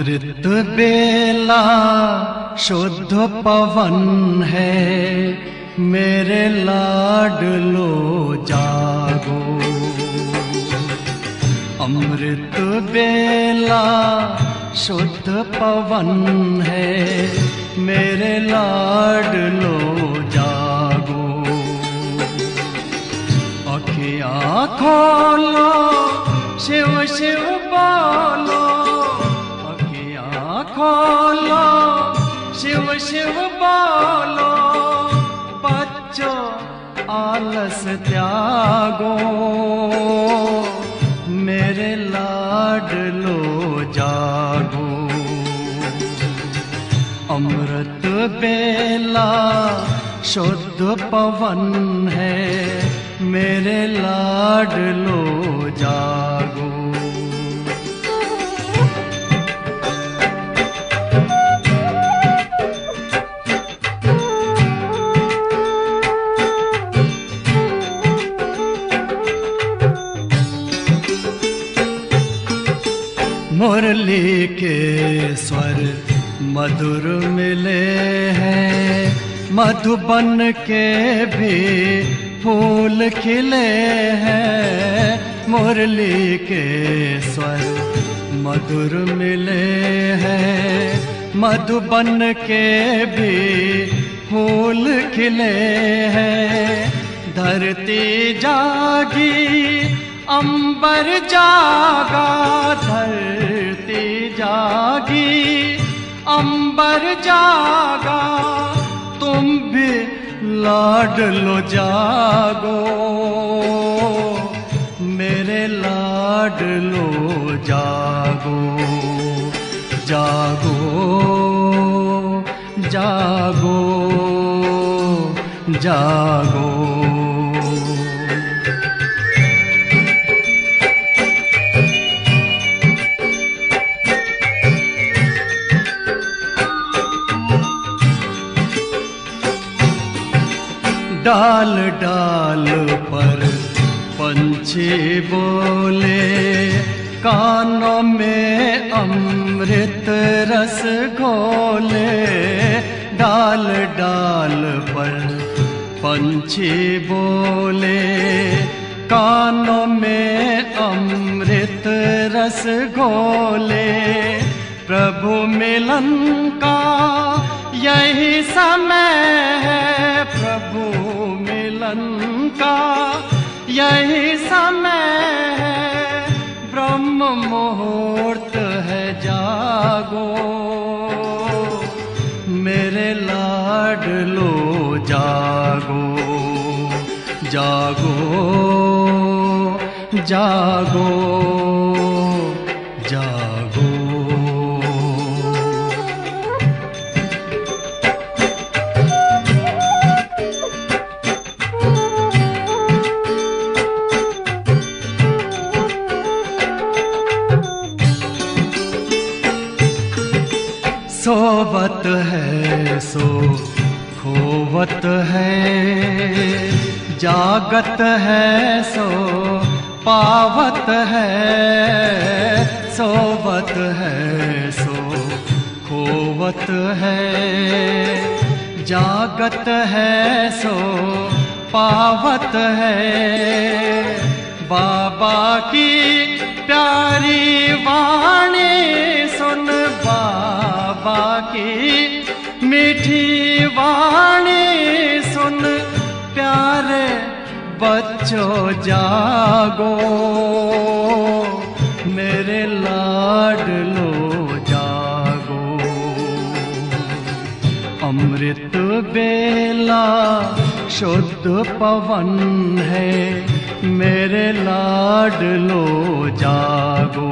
अमृत बेला शुद्ध पवन है, मेरे लाडलो जागो। अमृत बेला शुद्ध पवन है, मेरे लाडलो जागो। अखियाँ खोलो, शिव शिव बोलो, अखियाँ खोलो, शिव शिव बोलो। बच्चों आलस त्यागो, मेरे लाडलो जागो। अमृत बेला शुद्ध पवन है, मेरे लाडलो जागो। मुरली के स्वर मधुर मिले हैं, मधुबन के भी फूल खिले हैं। मुरली के स्वर मधुर मिले हैं, मधुबन के भी फूल खिले हैं। धरती जागी, अंबर जागा, धरती जागी, अंबर जागा। तुम भी लाडलो जागो, मेरे लाडलो जागो। जागो जागो जागो। डाल डाल पर पंछी बोले, कानों में अमृत रस घोले। डाल डाल पर पंछी बोले, कानों में अमृत रस घोले। प्रभु मिलन का यही समय है, प्रभु मिलन का यही समय है। ब्रह्म मुहूर्त है, जागो, मेरे लाडलो जागो। जागो जागो जागो। सोवत है सो खोवत है, जागत है सो पावत है। सोवत है सो खोवत है, जागत है सो पावत है। बाबा की प्यारी वाणी सुन, बाबा की मीठी वाणी सुन। प्यारे बच्चों जागो, मेरे लाडलो जागो। अमृत बेला शुद्ध पवन है, मेरे लाडलो जागो।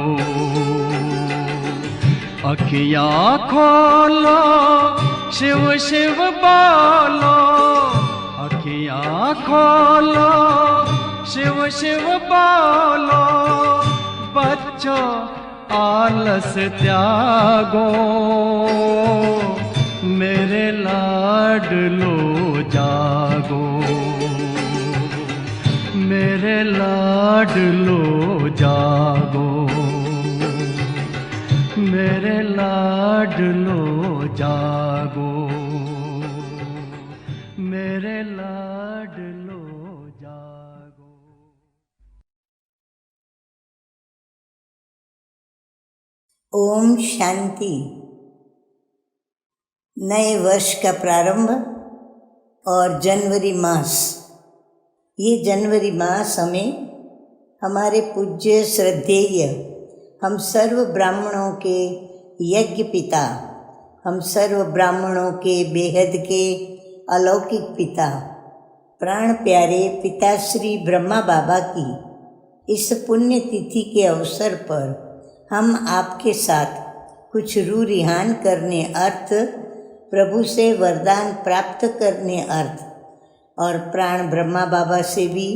अखियाँ खोलो, शिव शिव बोलो, अखियाँ खोलो, शिव शिव बोलो। बच्चों आलस त्यागो, मेरे लाडलो जागो। मेरे लाडलो जागो, मेरे लाडलो जागो, मेरे लाडलो जागो। ओम शांति। नए वर्ष का प्रारंभ और जनवरी मास। ये जनवरी मास हमें हमारे पूज्य श्रद्धेय हम सर्व ब्राह्मणों के यज्ञ पिता, हम सर्व ब्राह्मणों के बेहद के अलौकिक पिता, प्राण प्यारे पिता श्री ब्रह्मा बाबा की इस पुण्य तिथि के अवसर पर हम आपके साथ कुछ रूह रिहान करने अर्थ, प्रभु से वरदान प्राप्त करने अर्थ और प्राण ब्रह्मा बाबा से भी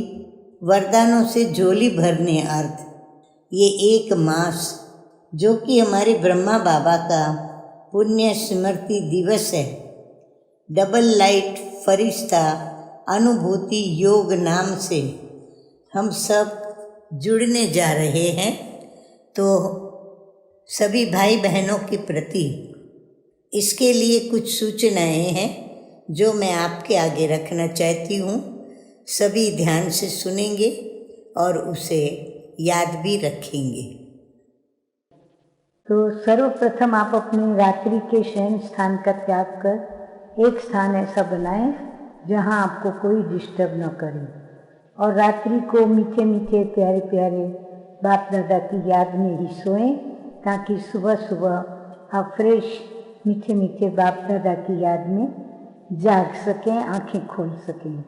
वरदानों से झोली भरने अर्थ ये एक मास जो कि हमारे ब्रह्मा बाबा का पुण्य स्मृति दिवस है, डबल लाइट फरिश्ता अनुभूति योग नाम से हम सब जुड़ने जा रहे हैं। तो सभी भाई बहनों के प्रति इसके लिए कुछ सूचनाएं हैं जो मैं आपके आगे रखना चाहती हूँ। सभी ध्यान से सुनेंगे और उसे याद भी रखेंगे। तो सर्वप्रथम आप अपनी रात्रि के शयन स्थान का त्याग कर एक स्थान ऐसा बनाएं जहां आपको कोई डिस्टर्ब न करे और रात्रि को मीठे मीठे प्यारे प्यारे बाप दादा की याद में ही सोएं, ताकि सुबह सुबह आप फ्रेश मीठे मीठे बाप दादा की याद में जाग सकें, आंखें खोल सकें।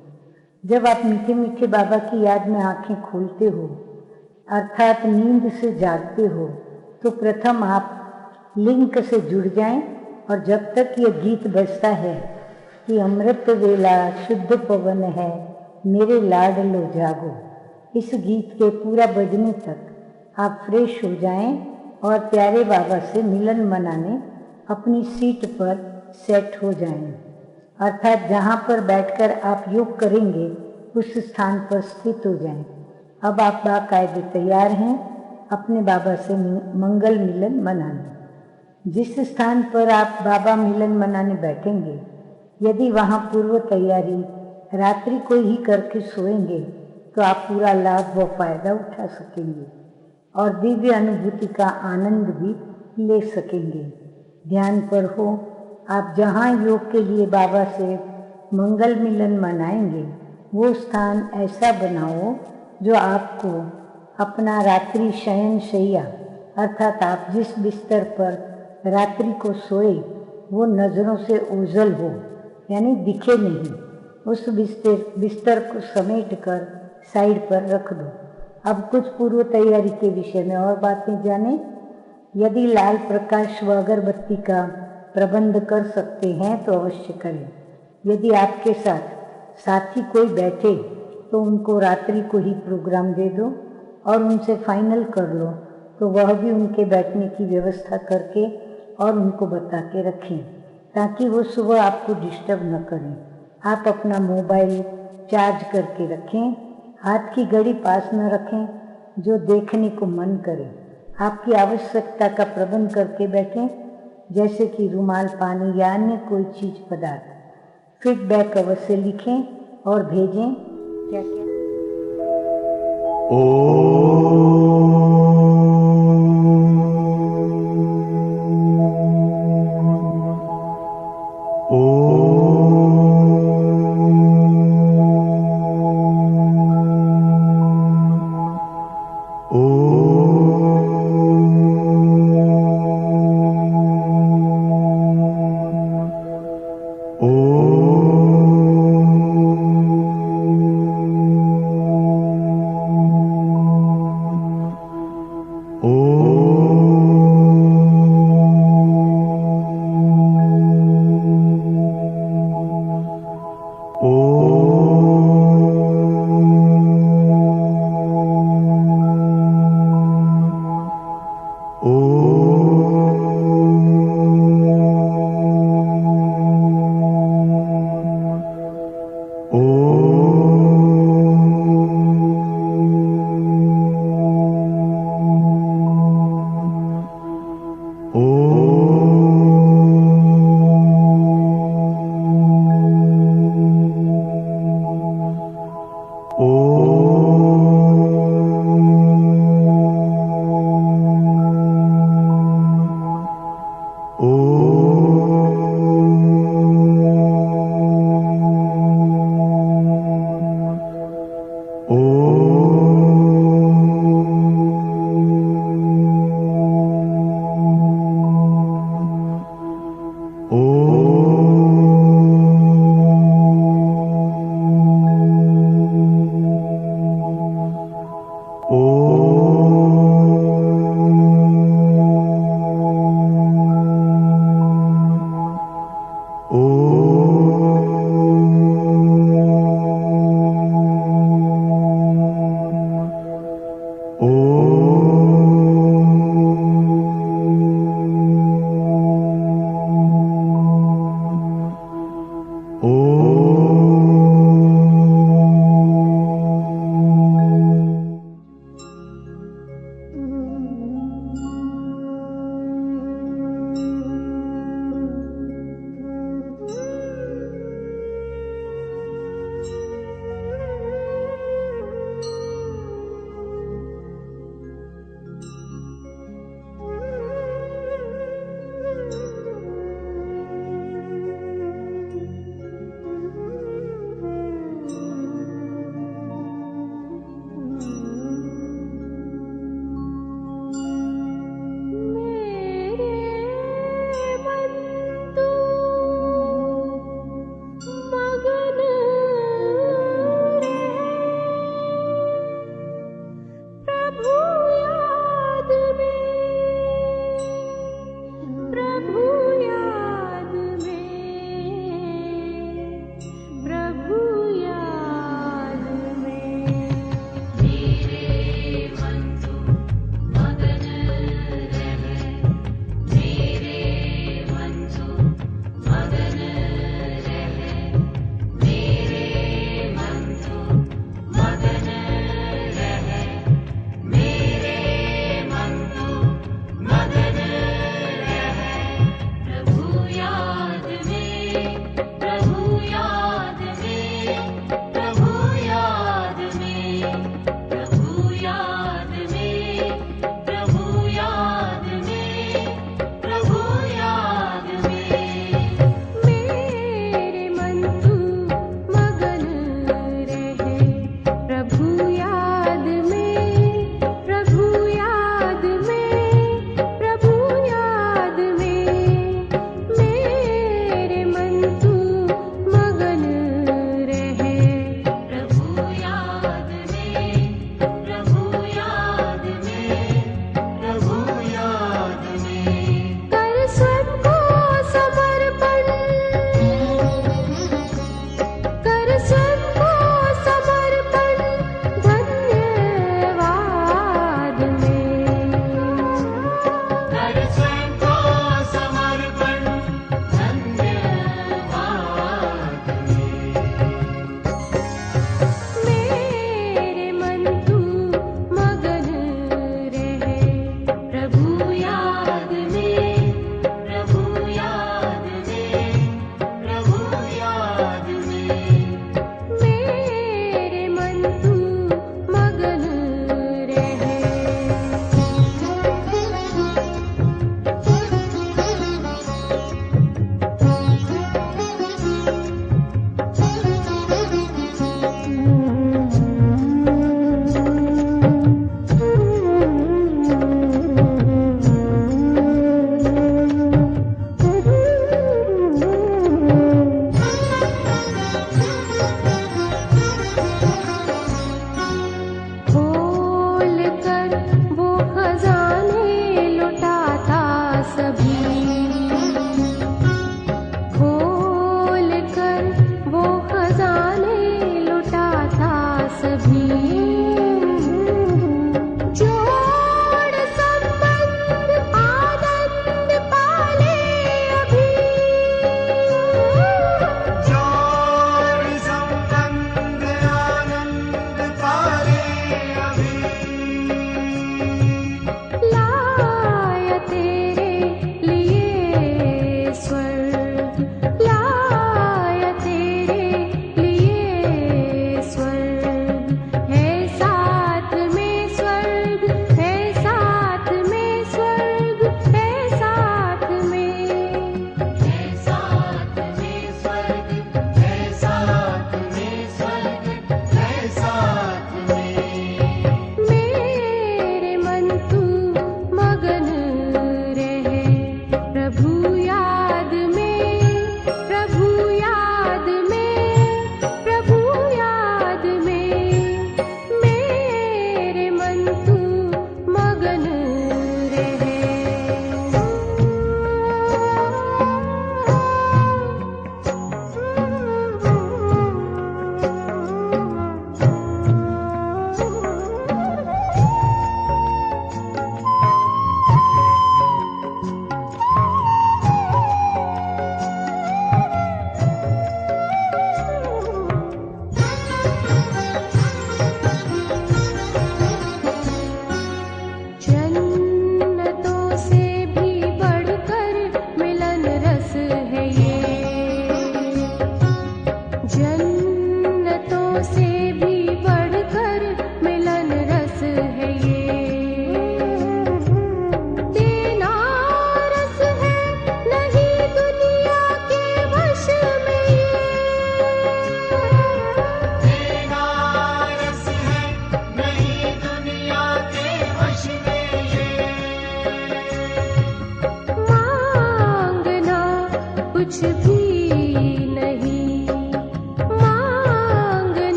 जब आप मीठे मीठे बाबा की याद में आंखें खोलते हो अर्थात नींद से जागते हो, तो प्रथम आप लिंक से जुड़ जाएं और जब तक ये गीत बजता है कि अमृत वेला शुद्ध पवन है मेरे लाडलो जागो, इस गीत के पूरा बजने तक आप फ्रेश हो जाएं और प्यारे बाबा से मिलन मनाने अपनी सीट पर सेट हो जाएं। अर्थात जहाँ पर बैठकर आप योग करेंगे उस स्थान पर स्थित हो जाएं। अब आप बाकायदे तैयार हैं अपने बाबा से मंगल मिलन मनाने। जिस स्थान पर आप बाबा मिलन मनाने बैठेंगे, यदि वहाँ पूर्व तैयारी रात्रि को ही करके सोएंगे तो आप पूरा लाभ व फायदा उठा सकेंगे और दिव्य अनुभूति का आनंद भी ले सकेंगे। ध्यान पर हो, आप जहाँ योग के लिए बाबा से मंगल मिलन मनाएंगे वो स्थान ऐसा बनाओ जो आपको अपना रात्रि शयन शैया अर्थात आप जिस बिस्तर पर रात्रि को सोए वो नज़रों से ओझल हो, यानी दिखे नहीं। उस बिस्तर को समेट कर साइड पर रख दो। अब कुछ पूर्व तैयारी के विषय में और बातें जानें। यदि लाल प्रकाश व अगरबत्ती का प्रबंध कर सकते हैं तो अवश्य करें। यदि आपके साथ साथी कोई बैठे तो उनको रात्रि को ही प्रोग्राम दे दो और उनसे फाइनल कर लो तो वह भी उनके बैठने की व्यवस्था करके और उनको बता के रखें, ताकि वो सुबह आपको डिस्टर्ब न करें। आप अपना मोबाइल चार्ज करके रखें, हाथ की घड़ी पास न रखें जो देखने को मन करे। आपकी आवश्यकता का प्रबंध करके बैठें, जैसे कि रुमाल, पानी या अन्य कोई चीज पदार्थ। फीडबैक अवश्य लिखें और भेजें। क्या क्या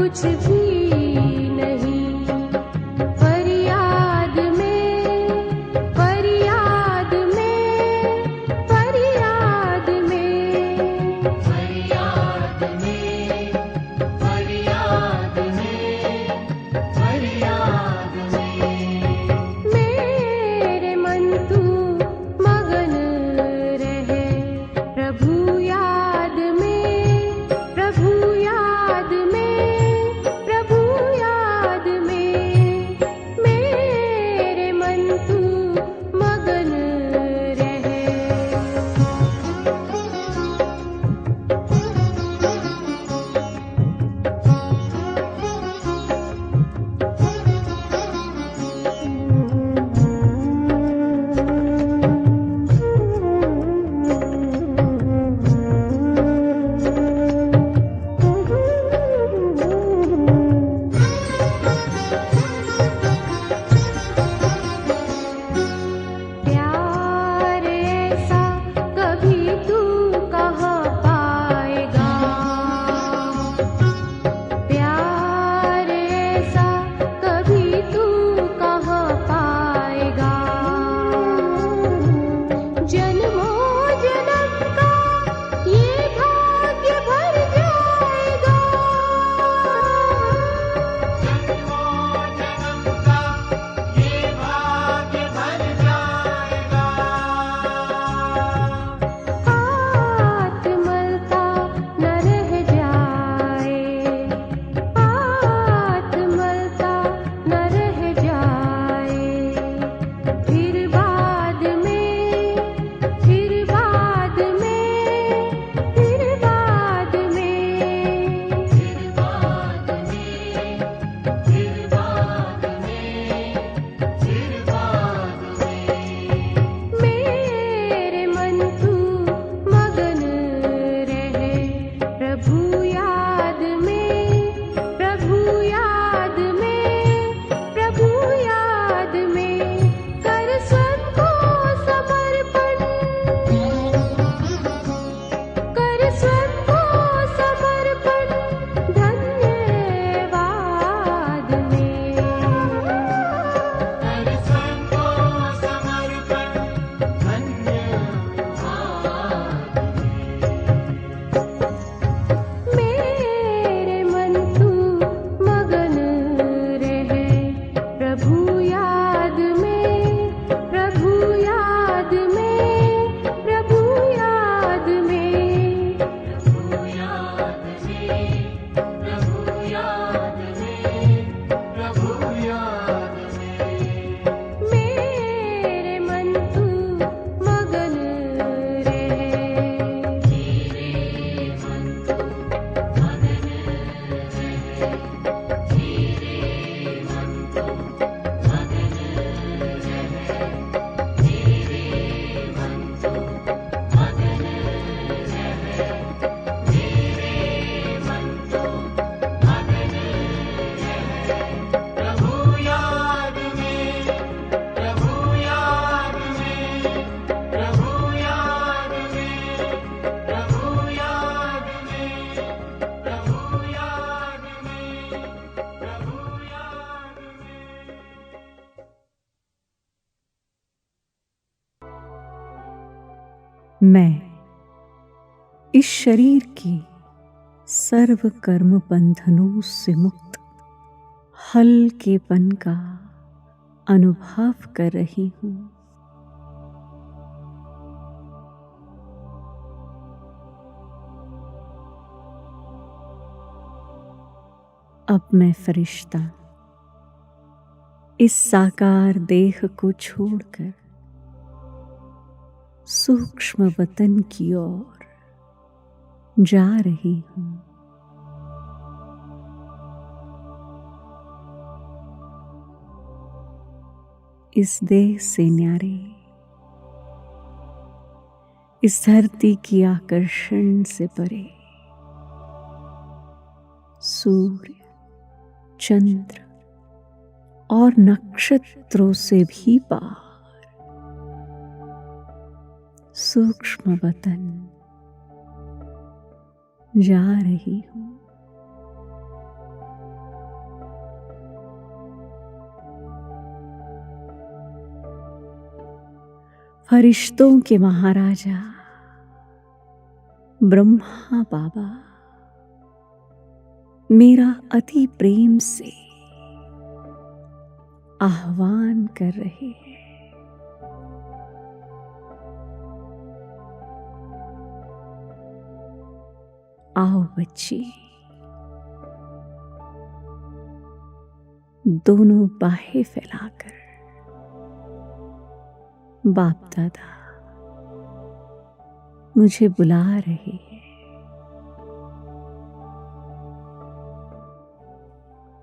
कुछ भी नहीं। फरियाद में, फरियाद में, फरियाद में, फरियाद में, फरियाद में, फरियाद में। मेरे मन तू मगन रहे प्रभु याद में, प्रभु याद में, प्रभु याद में। मेरे मन तू मगन रहे। प्यार ऐसा कभी तू कहाँ पाएगा, प्यार ऐसा कभी तू कहाँ पाएगा। जन्मों जन्म का ये भाग्य भर जाएगा, जन्मों जन्म का ये भाग्य भर जाएगा। हाथ मलता न रह जाए, हाथ मलता न रह जाए। फिर बाद में, फिर बाद में, फिर बाद में, फिर बाद में, फिर बाद में, फिर बाद में। मेरे मन तू मगन रहे प्रभु याद में, प्रभु याद में, प्रभु याद में। कर स्वयं को समर्पण, कर स्वयं को समर्पण धन्यवाद में, कर स्वयं को समर्पण धन्यवाद में। मेरे मन तू मगन रहे प्रभु याद में, प्रभु याद में, प्रभु याद में, प्रभु याद में, प्रभु याद में, प्रभु याद में। मेरे मन तू मगन रहे, मेरे मन तू मगन रहे, मेरे मन तू मगन रहे, मेरे मन तू मगन रहे, मेरे मन तू मगन रहे। प्रभु याद में, प्रभु याद में, प्रभु याद में, प्रभु याद में, प्रभु याद में, प्रभु याद में। मैं इस शरीर के सर्व कर्म बंधनों से मुक्त हल्केपन का अनुभव कर रही हूँ। अब मैं फरिश्ता इस साकार देह को छोड़कर सूक्ष्म वतन की ओर जा रही हूँ। इस देह से न्यारे, इस धरती की आकर्षण से परे सूर्य, चंद्र और नक्षत्रों से भी पार सूक्ष्म वतन जा रही हूँ। फरिश्तों के महाराजा ब्रह्मा बाबा मेरा अति प्रेम से आह्वान कर रहे हैं। आओ बच्ची, दोनों बाहें फैलाकर बाप दादा मुझे बुला रहे हैं।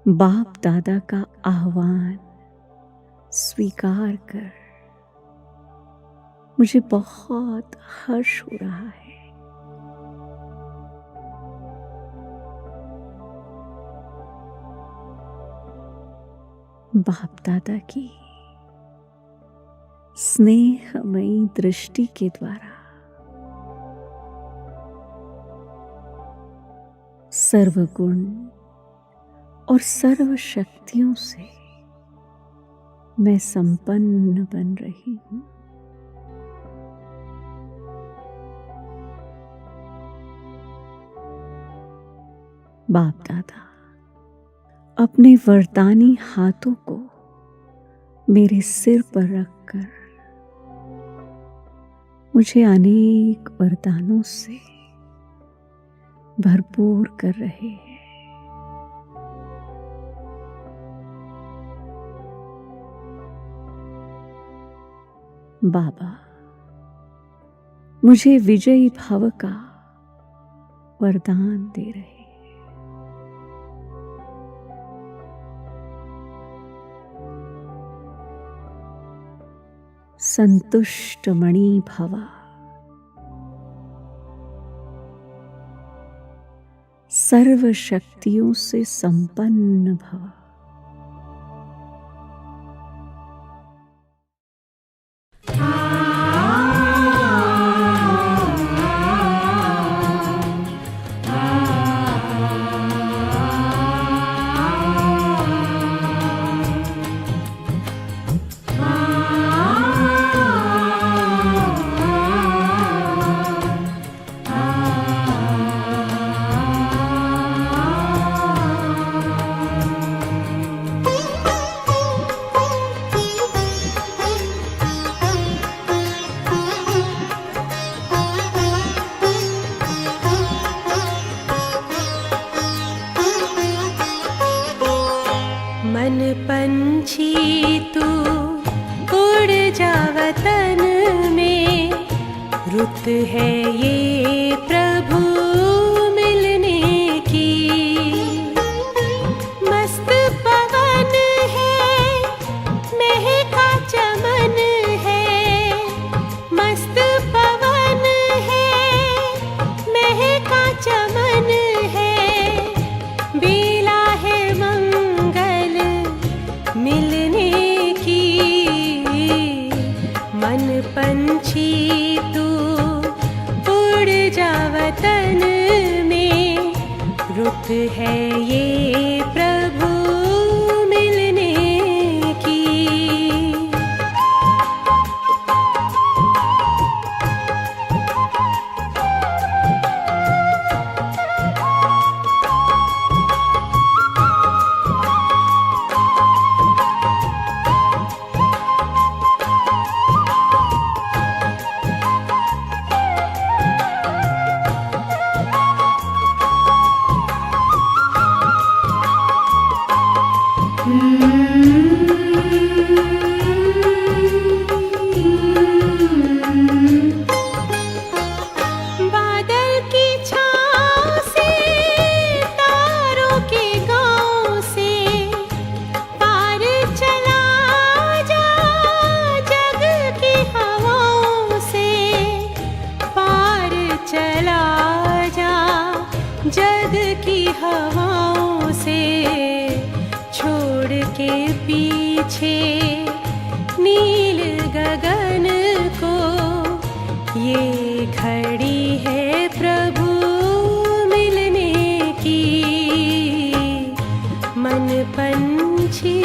बाप दादा का आह्वान स्वीकार कर मुझे बहुत हर्ष हो रहा है। बाप दादा की स्नेहमयी दृष्टि के द्वारा सर्वगुण और सर्व शक्तियों से मैं संपन्न बन रही हूं। बाप दादा अपने वरदानी हाथों को मेरे सिर पर रखकर मुझे अनेक वरदानों से भरपूर कर रहे हैं। बाबा मुझे विजयी भव का वरदान दे रहे हैं। संतुष्ट मणि भव, सर्व शक्तियों से संपन्न भव। मन पंछी तू उड़ जा वतन में, रुत है ये प्रभु मिलने की। मस्त पवन है महका चमन है, मस्त पवन है महका चमन है। बेला है मंगल मिलने की। मन पंछी तू उड़ जा वतन में, रुत है ये प्रभु मिलने की। बादल की छाँव से, तारों के गाँव से, पार चला जा जग की हवाओं से। पार चला जा जग की हवाओं से। छोड़ के पीछे नील गगन को, ये घड़ी है प्रभु मिलने की। मन पंछी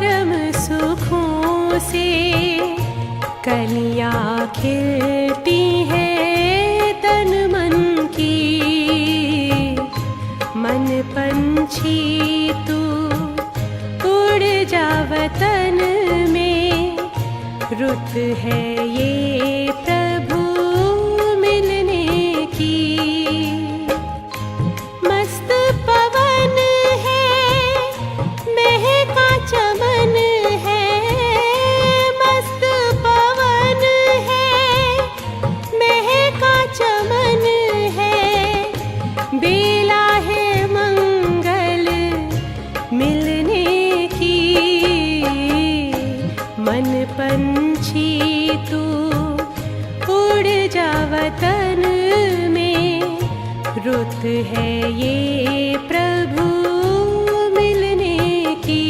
परम सुखों से कलियां खिलती हैं तन मन की। मन पंछी तू उड़ जा वतन में, रुत है ये प्रभु मिलने की। मस्त पवन है महका चमन है, मस्त पवन है महका चमन है। बेला है मंगल मिलने की। मन पंछी तू उड़ जा वतन में, रुत है ये प्रभु मिलने की।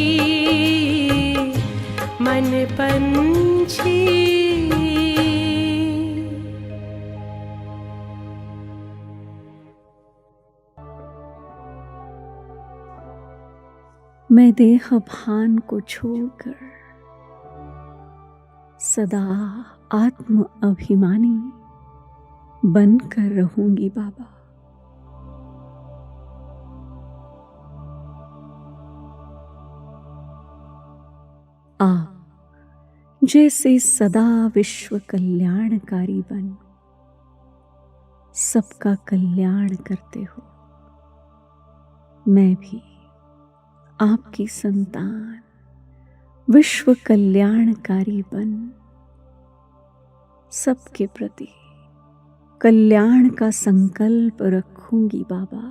मन पंछी। मैं देह भान को छोड़कर सदा आत्म अभिमानी बनकर रहूंगी बाबा। आप जैसे सदा विश्व कल्याणकारी बन सबका कल्याण करते हो, मैं भी आपकी संतान विश्व कल्याणकारी बन सबके प्रति कल्याण का संकल्प रखूंगी बाबा।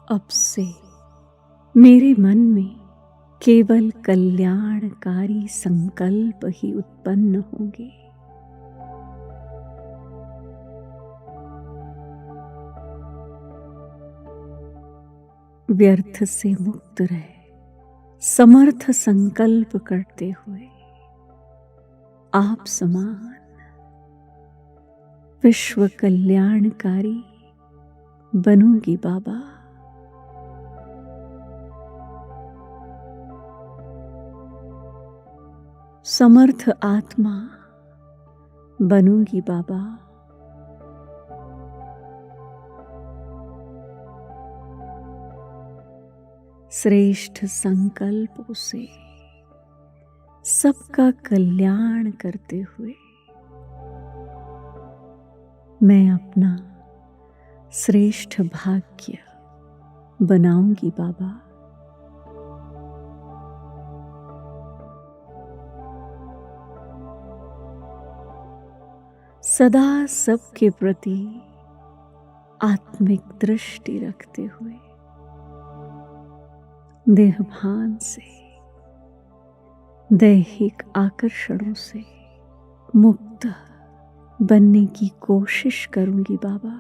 अब से मेरे मन में केवल कल्याणकारी संकल्प ही उत्पन्न होंगे। व्यर्थ से मुक्त रहे समर्थ संकल्प करते हुए आप समान विश्व कल्याणकारी बनूंगी बाबा। समर्थ आत्मा बनूंगी बाबा। श्रेष्ठ संकल्पों से सबका कल्याण करते हुए मैं अपना श्रेष्ठ भाग्य बनाऊंगी बाबा। सदा सबके प्रति आत्मिक दृष्टि रखते हुए देहभान से दैहिक आकर्षणों से मुक्त बनने की कोशिश करूंगी बाबा।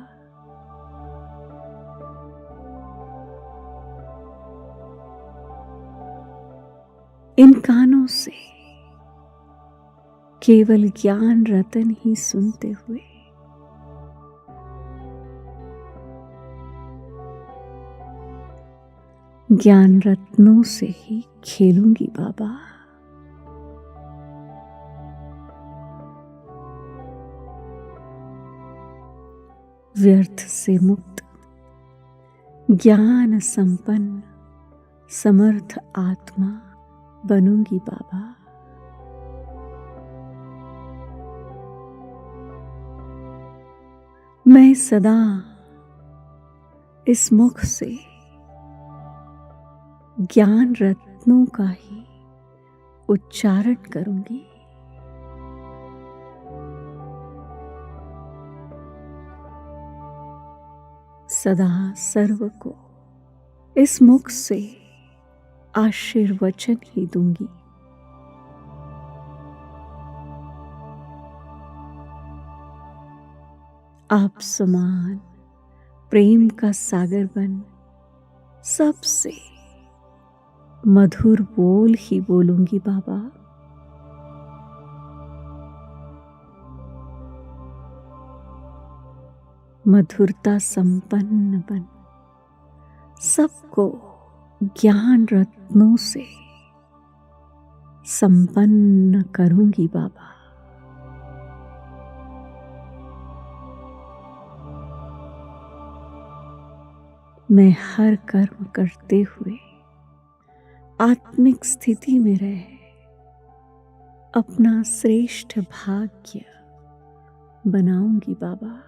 इन कानों से केवल ज्ञान रतन ही सुनते हुए ज्ञान रत्नों से ही खेलूंगी बाबा। व्यर्थ से मुक्त ज्ञान संपन्न समर्थ आत्मा बनूंगी बाबा। मैं सदा इस मुख से ज्ञान रत्नों का ही उच्चारण करूंगी। सदा सर्व को इस मुख से आशीर्वचन ही दूंगी। आप समान प्रेम का सागर बन सबसे मधुर बोल ही बोलूंगी बाबा। मधुरता संपन्न बन सबको ज्ञान रत्नों से संपन्न करूंगी बाबा। मैं हर कर्म करते हुए आत्मिक स्थिति में रह अपना श्रेष्ठ भाग्य बनाऊंगी बाबा।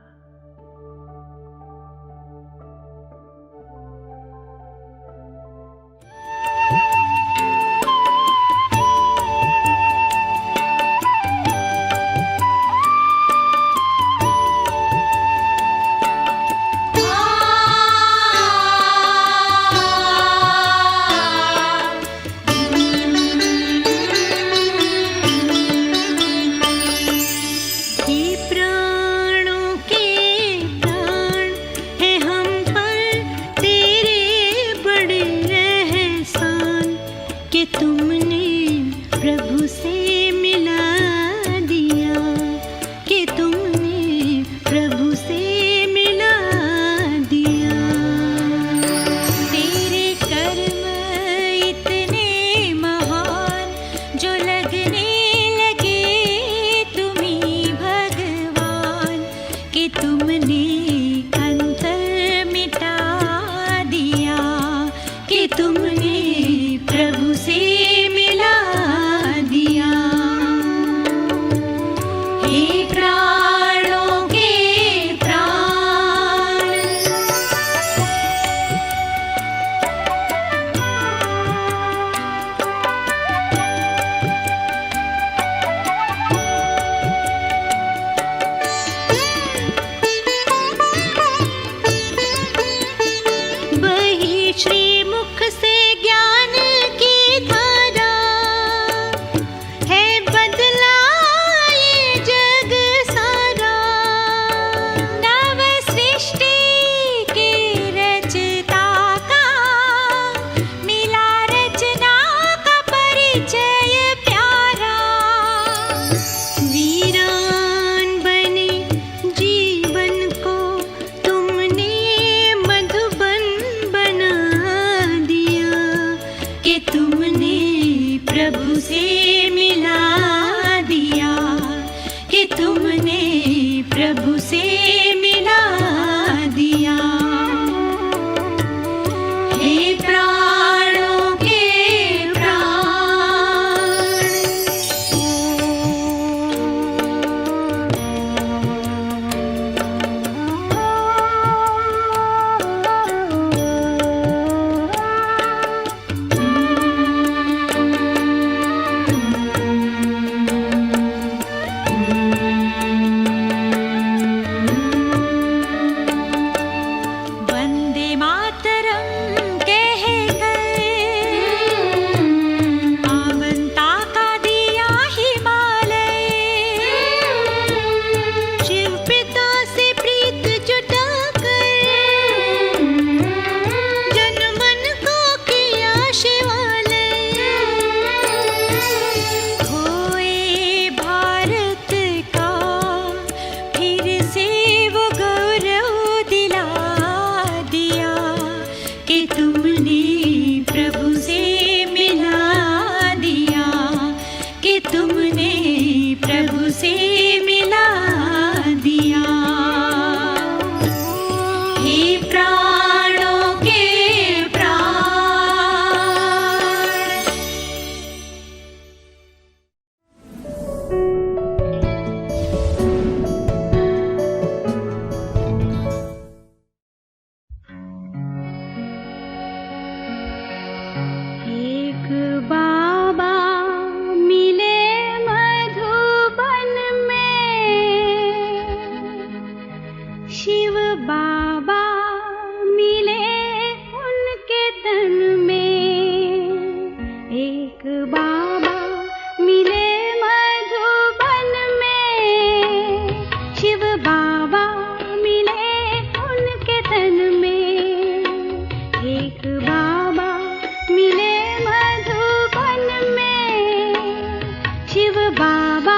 बाबा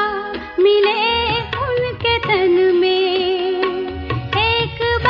मिले उनके तन में, एक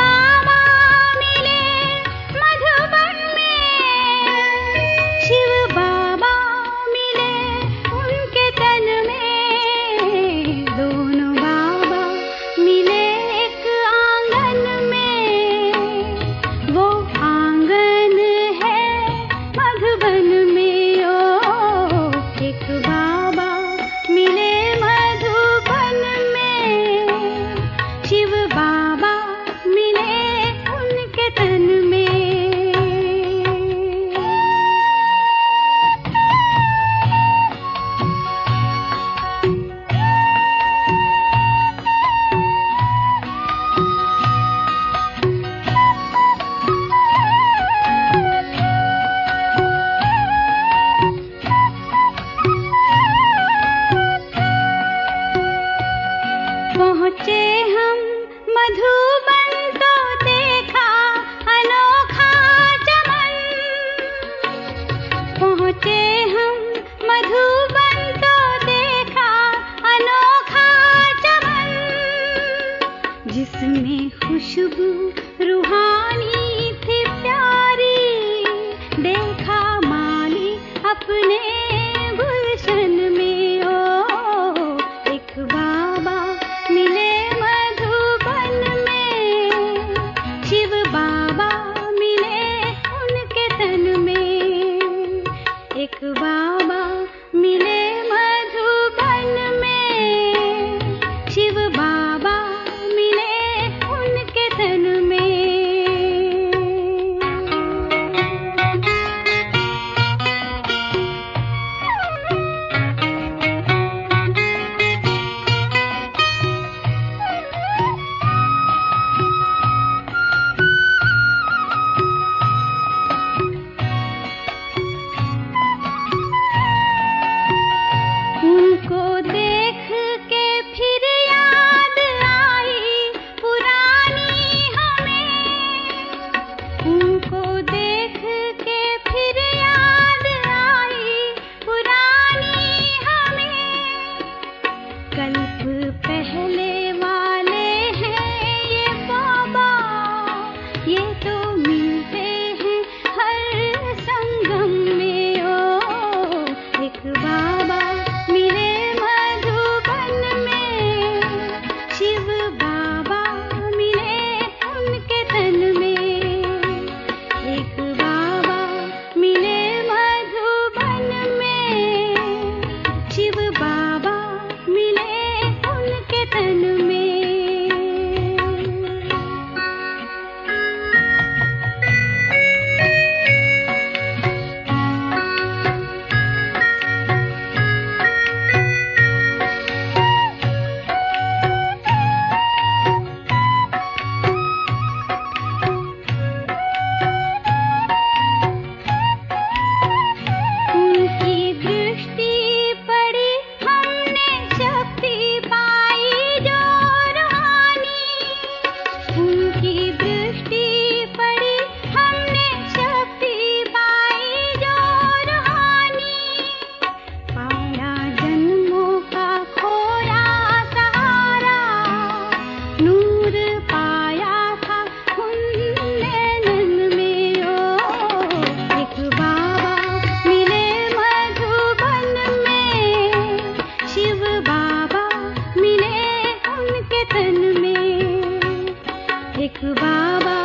बाबा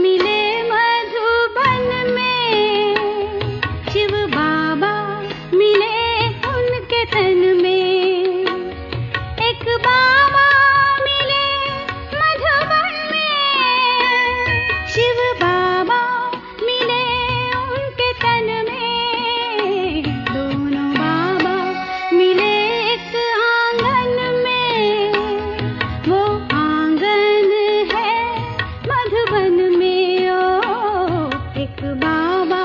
मिले मधुबन में, शिव बाबा मिले उनके तन में। एक बाबा मिले मधुबन में, शिव बाबा मिले उनके तन में। दोनों बाबा मिले एक आंगन में, वो आंगन है मधुबन में। ओ एक बाबा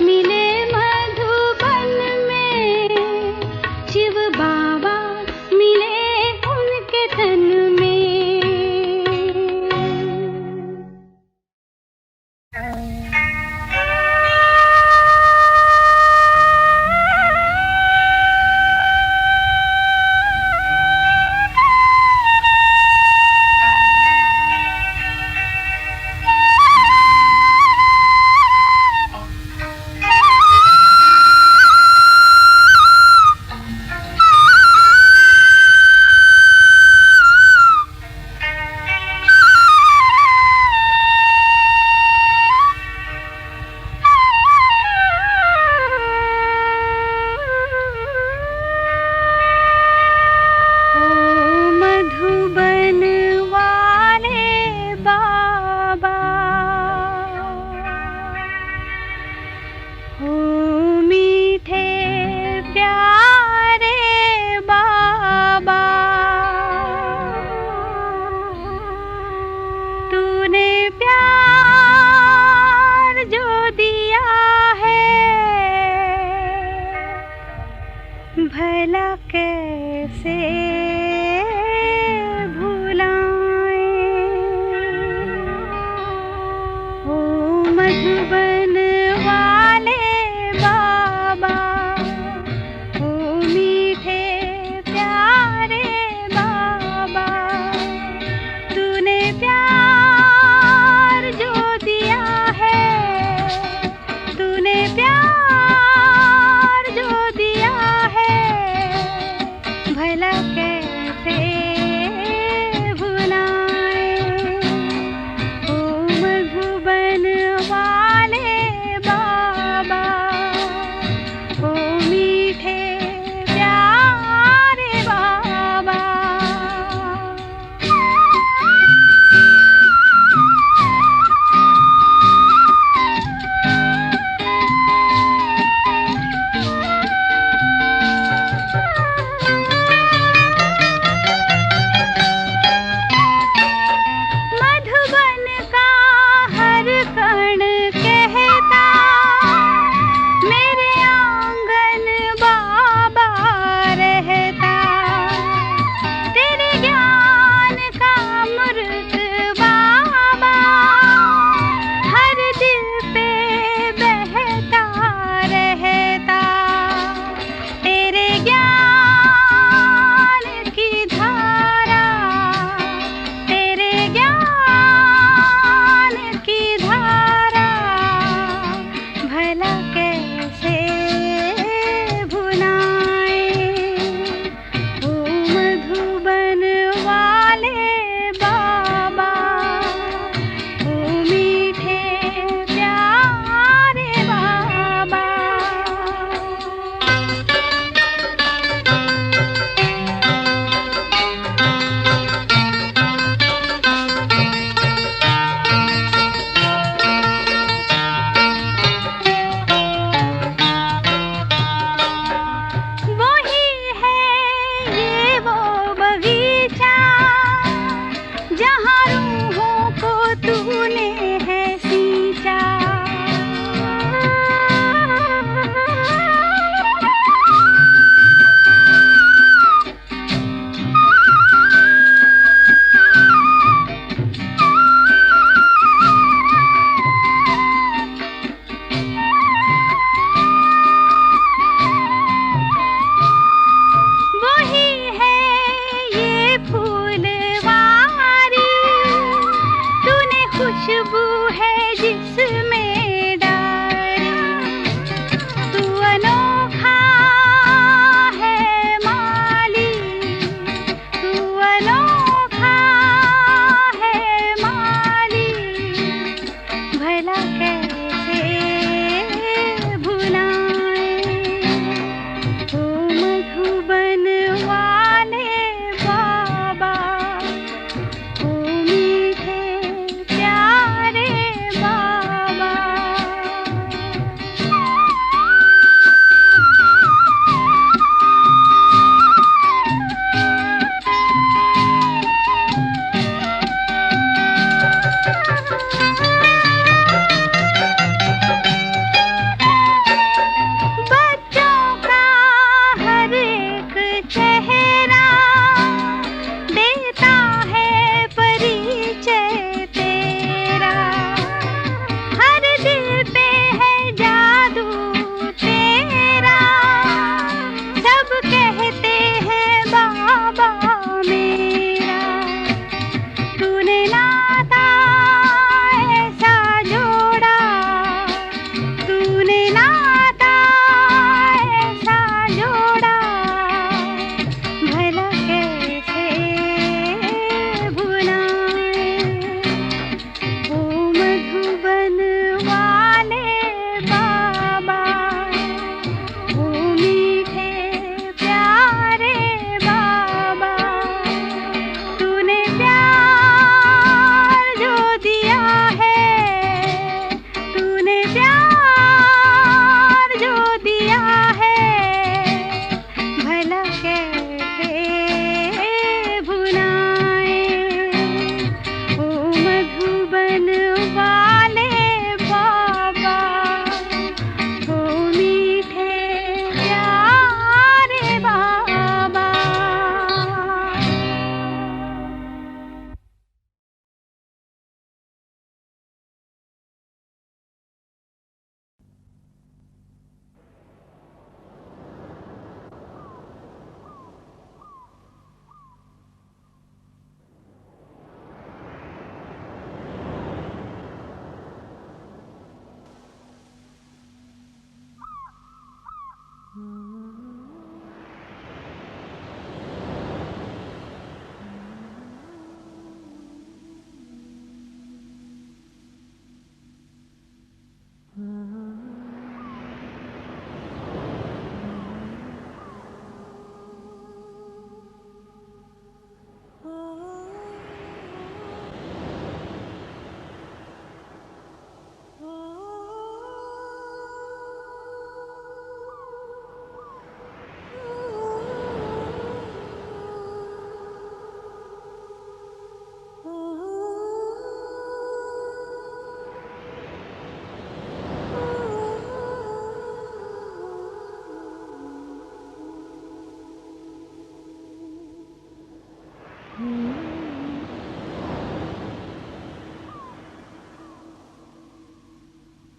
मिले मधुबन में, शिव बाबा मिले उनके तन में। मधुबन वाले बाबा, हो मीठे प्यारे बाबा। तूने प्यार जो दिया है, भला कैसे ओ मधुबन वाले बाबा, ओ मीठे प्यारे बाबा। तूने प्यार जो दिया है, तूने प्यार जो दिया है, भला कैसे भुलाए। ओ मधुबन वाले बाबा, ओ मीठे प्यारे बाबा। मधुबन का हर कण कहता, मेरे आंगन बाबा रहता। तेरे ज्ञान का अमृत बाबा, हर दिल पे बहता रहता। तेरे ज्ञान की धारा, तेरे ज्ञान की धारा, भला कैसे भुलाए। ओ मधुबन वाले बाबा, ओ मीठे प्यारे बाबा। वही है ये वो बगीचा, जहाँ रूहों को तूने है सींचा। वही है ये फूलवारी, तूने खुशबू है जिसमें डाली। तू अनोखा है माली, तू अनोखा है माली।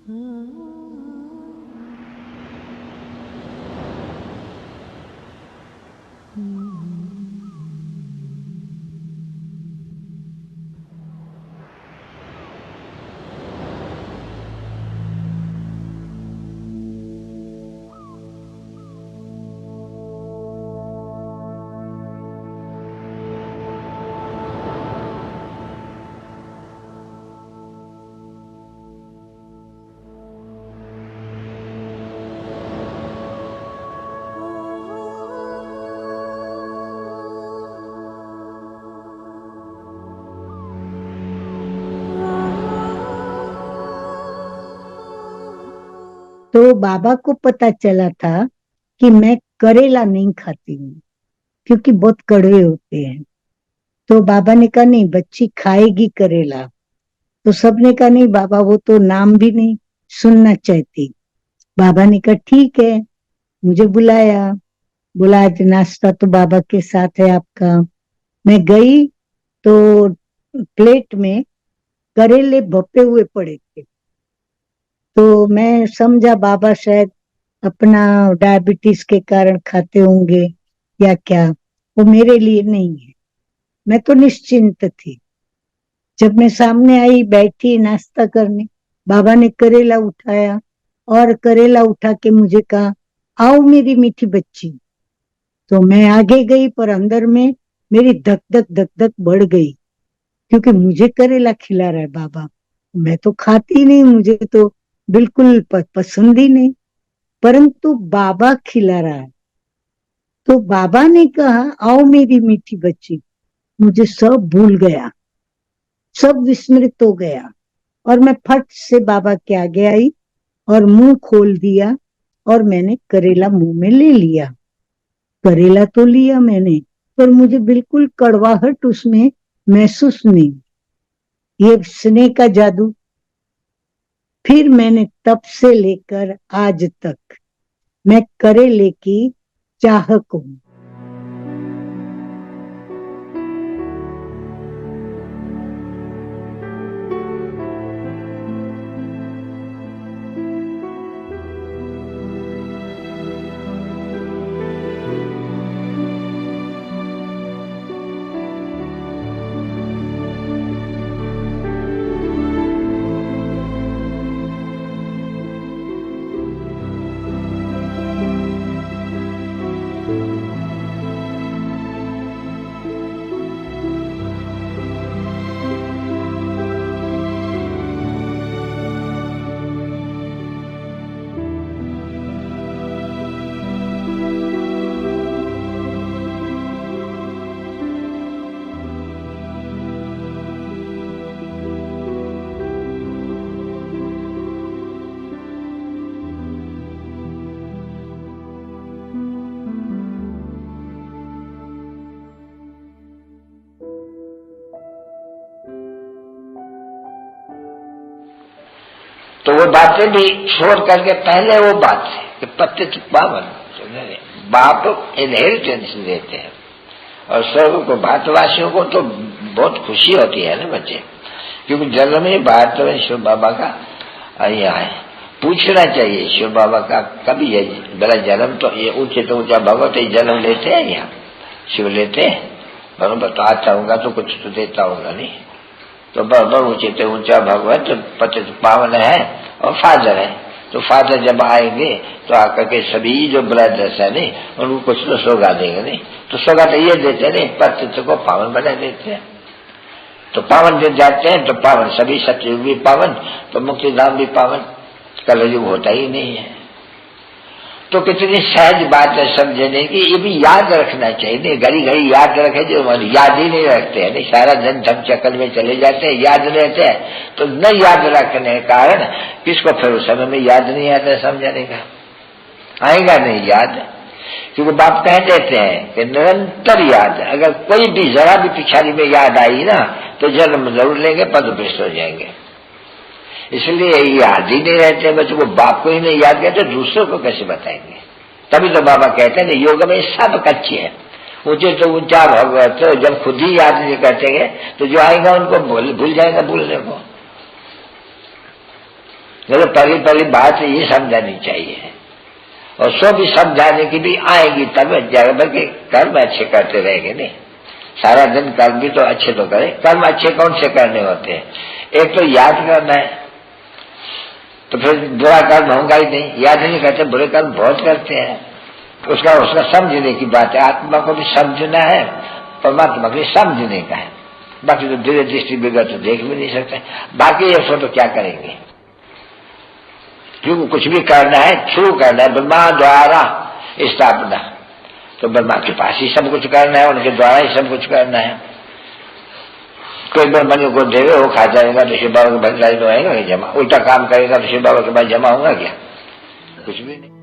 तो बाबा को पता चला था कि मैं करेला नहीं खाती हूँ क्योंकि बहुत कड़वे होते हैं। तो बाबा ने कहा नहीं बच्ची खाएगी करेला। तो सबने कहा नहीं बाबा वो तो नाम भी नहीं सुनना चाहती। बाबा ने कहा ठीक है, मुझे बुलाया, बोला आज नाश्ता तो बाबा के साथ है आपका। मैं गई तो प्लेट में करेले भपे हुए पड़े थे। तो मैं समझा बाबा शायद अपना डायबिटीज के कारण खाते होंगे या क्या, वो मेरे लिए नहीं है। मैं तो निश्चिंत थी। जब मैं सामने आई बैठी नाश्ता करने, बाबा ने करेला उठाया और करेला उठा के मुझे कहा आओ मेरी मीठी बच्ची। तो मैं आगे गई पर अंदर में मेरी धक धक धक धक बढ़ गई क्योंकि मुझे करेला खिला रहा है बाबा। मैं तो खाती नहीं, मुझे तो बिल्कुल पसंद ही नहीं, परंतु बाबा खिला रहा है। तो बाबा ने कहा आओ मेरी मीठी बच्ची। मुझे सब भूल गया, सब विस्मृत हो गया और मैं फट से बाबा के आगे आई और मुंह खोल दिया और मैंने करेला मुंह में ले लिया। करेला तो लिया मैंने पर मुझे बिल्कुल कड़वाहट उसमें महसूस नहीं। ये स्नेह का जादू। फिर मैंने तब से लेकर आज तक मैं करेले की चाहक हूं। तो वो बातें भी छोड़ करके पहले वो बात है कि पतित पावन बाप इनहेरिटेंस देते हैं और स्वर्ग को भारतवासियों को तो बहुत खुशी होती है ना बच्चे, क्योंकि जन्म ही भारत में शिव बाबा का यहाँ है। पूछना चाहिए शिव बाबा का कभी ये बड़ा जन्म तो ये ऊंचे तो ऊंचा भगवत जन्म लेते हैं यहाँ शिव लेते हैं। बराबर तो आता होगा तो कुछ तो देता होगा नहीं, तो बराबर ऊंचे तो ऊंचा भगवत पतित पावन है और फादर है। तो फादर जब आएंगे तो आकर के सभी जो ब्रदर्स है नहीं उनको कुछ तो सौगा देंगे नहीं, तो सौगा तो ये देते नहीं पतित को पावन बना देते हैं। तो पावन जब जाते हैं तो पावन सभी सतयुग भी पावन तो मुक्तिधाम भी पावन, कलयुग होता ही नहीं है। तो कितनी सहज बात है समझने की, ये भी याद रखना चाहिए। नहीं घड़ी घड़ी याद रखे जो याद ही नहीं रखते हैं, नहीं सारा दिन धम चक्कर में चले जाते हैं, याद नहीं रहते हैं। तो न याद रखने के कारण किसको फिर उस समय में याद नहीं आता समझने का, आएगा नहीं याद। क्योंकि बाप कह देते हैं कि निरंतर याद, अगर कोई भी जरा भी पिछाड़ी में याद आई ना तो जन्म जरूर लेंगे, पदभ्रष्ट हो जाएंगे। इसलिए याद ही नहीं रहते बच्चों को, बाप को ही नहीं याद करते दूसरों को कैसे बताएंगे। तभी तो बाबा कहते हैं योग में सब कच्चे हैं, ऊंचे तो ऊंचा भगवत तो जब खुद ही याद नहीं करते तो जो आएगा उनको भूल जाएगा भूलने को। तो पहली पहली बात ये समझानी चाहिए, और सो भी समझाने की भी आएगी तब जाएगा, बल्कि कर्म अच्छे करते रहेंगे। नहीं, सारा दिन कर्म भी तो अच्छे तो करें। कर्म अच्छे कौन से करने होते हैं? एक तो याद करना है, तो फिर बुरा कर्म होगा ही नहीं। याद नहीं करते, बुरे कर्म बहुत करते हैं। उसका समझने की बात है। आत्मा को भी समझना है, परमात्मा को भी समझने का है। बाकी तो धीरे दृष्टि बिगड़ तो देख भी नहीं सकते। बाकी ये सो तो क्या करेंगे, क्योंकि कुछ भी करना है थ्रू करना है, ब्रह्मा द्वारा स्थापना, तो ब्रह्मा के पास ही सब कुछ करना है, उनके द्वारा ही सब कुछ करना है। कोई ब्रह्मण्यों को देवे वो खा जाएगा तो शिव बाबा के भंडारी में आएगा जमा, उल्टा काम करेगा तो शिव बाबा के पास जमा होगा क्या? कुछ भी नहीं।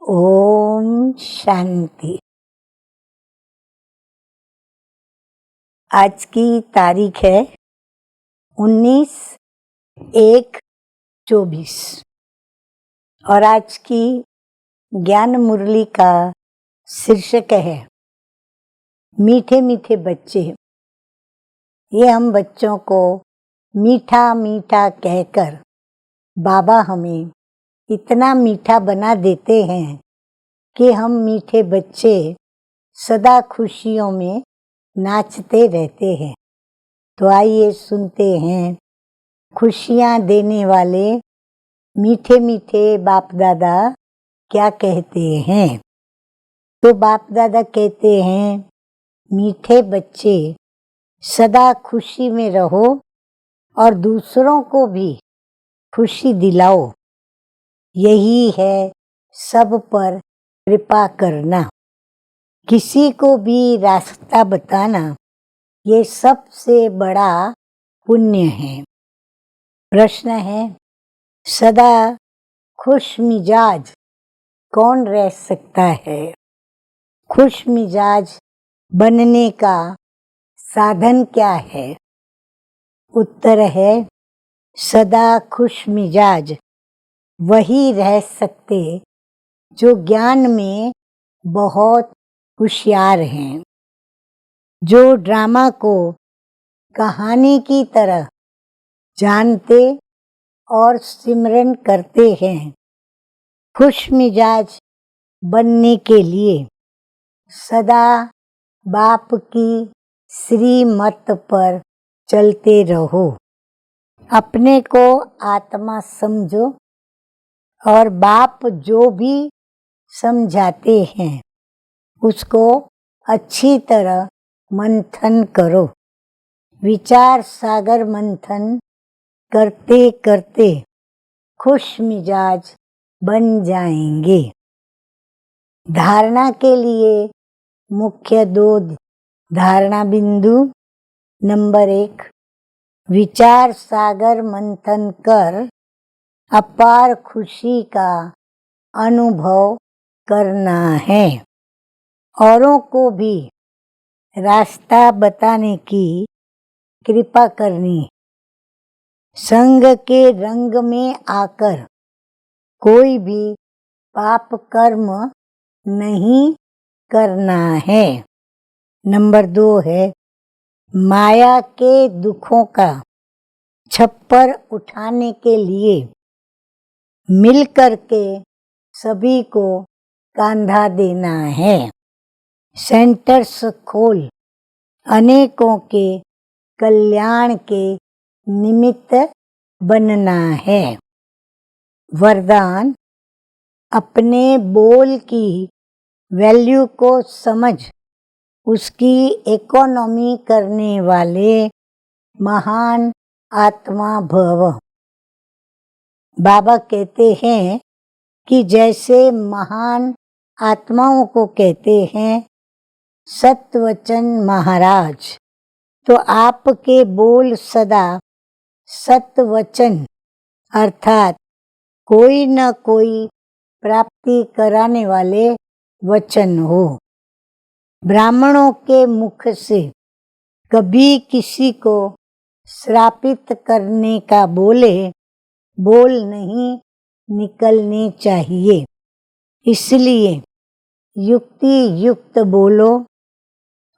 ओम शांति। आज की तारीख है 19/1/24 और आज की ज्ञान मुरली का शीर्षक है मीठे मीठे बच्चे। ये हम बच्चों को मीठा मीठा कहकर बाबा हमें इतना मीठा बना देते हैं कि हम मीठे बच्चे सदा खुशियों में नाचते रहते हैं। तो आइए सुनते हैं खुशियाँ देने वाले मीठे मीठे बाप दादा क्या कहते हैं। तो बाप दादा कहते हैं, मीठे बच्चे सदा खुशी में रहो और दूसरों को भी खुशी दिलाओ। यही है सब पर कृपा करना, किसी को भी रास्ता बताना, ये सबसे बड़ा पुण्य है। प्रश्न है, सदा खुश मिजाज कौन रह सकता है? खुश मिजाज बनने का साधन क्या है? उत्तर है, सदा खुश मिजाज वही रह सकते जो ज्ञान में बहुत होशियार हैं, जो ड्रामा को कहानी की तरह जानते और सिमरन करते हैं। खुश मिजाज बनने के लिए सदा बाप की श्रीमत पर चलते रहो। अपने को आत्मा समझो और बाप जो भी समझाते हैं उसको अच्छी तरह मंथन करो। विचार सागर मंथन करते करते खुश मिजाज बन जाएंगे। धारणा के लिए मुख्य 2 धारणा बिंदु। नंबर 1, विचार सागर मंथन कर अपार खुशी का अनुभव करना है। औरों को भी रास्ता बताने की कृपा करनी। संग के रंग में आकर कोई भी पाप कर्म नहीं करना है। नंबर 2 है माया के दुखों का छप्पर उठाने के लिए मिलकर के सभी को कंधा देना है। सेंटर्स खोल अनेकों के कल्याण के निमित्त बनना है। वरदान अपने बोल की वैल्यू को समझ उसकी इकोनॉमी करने वाले महान आत्मा भव। बाबा कहते हैं कि जैसे महान आत्माओं को कहते हैं सत्वचन महाराज, तो आपके बोल सदा सत्वचन अर्थात कोई न कोई प्राप्ति कराने वाले वचन हो। ब्राह्मणों के मुख से कभी किसी को श्रापित करने का बोल नहीं निकलने चाहिए। इसलिए युक्ति युक्त बोलो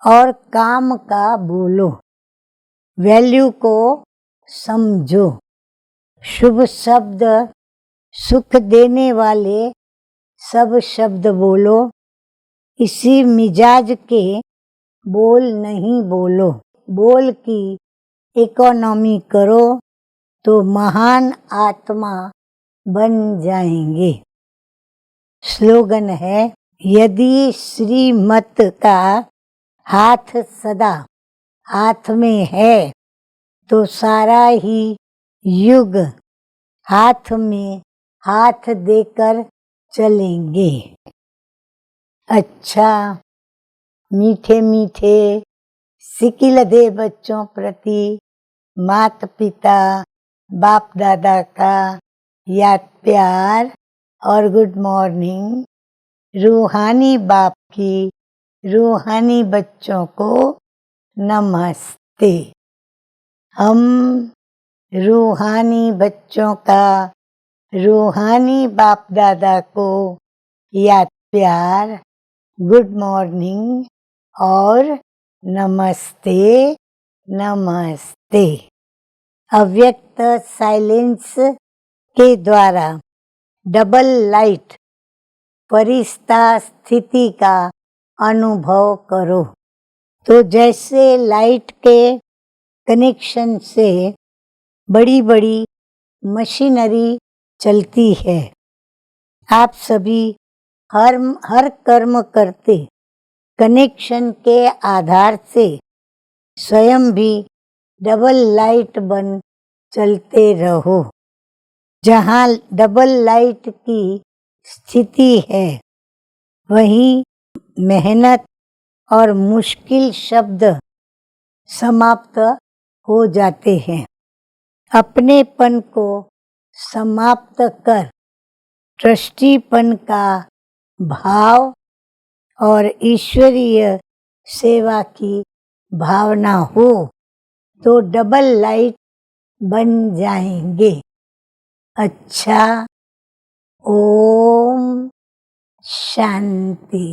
और काम का बोलो। वैल्यू को समझो। शुभ शब्द सुख देने वाले सब शब्द बोलो। इसी मिजाज के बोल नहीं बोलो। बोल की इकोनॉमी करो तो महान आत्मा बन जाएंगे। स्लोगन है यदि श्रीमत का हाथ सदा हाथ में है तो सारा ही युग हाथ में हाथ देकर चलेंगे। अच्छा, मीठे मीठे सिकिल दे बच्चों प्रति माता पिता बाप दादा का याद प्यार और गुड मॉर्निंग। रूहानी बाप की रूहानी बच्चों को नमस्ते। हम रूहानी बच्चों का रूहानी बाप दादा को याद प्यार, गुड मॉर्निंग और नमस्ते नमस्ते। अव्यक्त साइलेंस के द्वारा डबल लाइट परिस्था स्थिति का अनुभव करो। तो जैसे लाइट के कनेक्शन से बड़ी बड़ी मशीनरी चलती है, आप सभी हर कर्म करते कनेक्शन के आधार से स्वयं भी डबल लाइट बन चलते रहो। जहाँ डबल लाइट की स्थिति है वहीं मेहनत और मुश्किल शब्द समाप्त हो जाते हैं। अपनेपन को समाप्त कर ट्रस्टीपन का भाव और ईश्वरीय सेवा की भावना हो तो डबल लाइट बन जाएंगे। अच्छा, ओम शांति।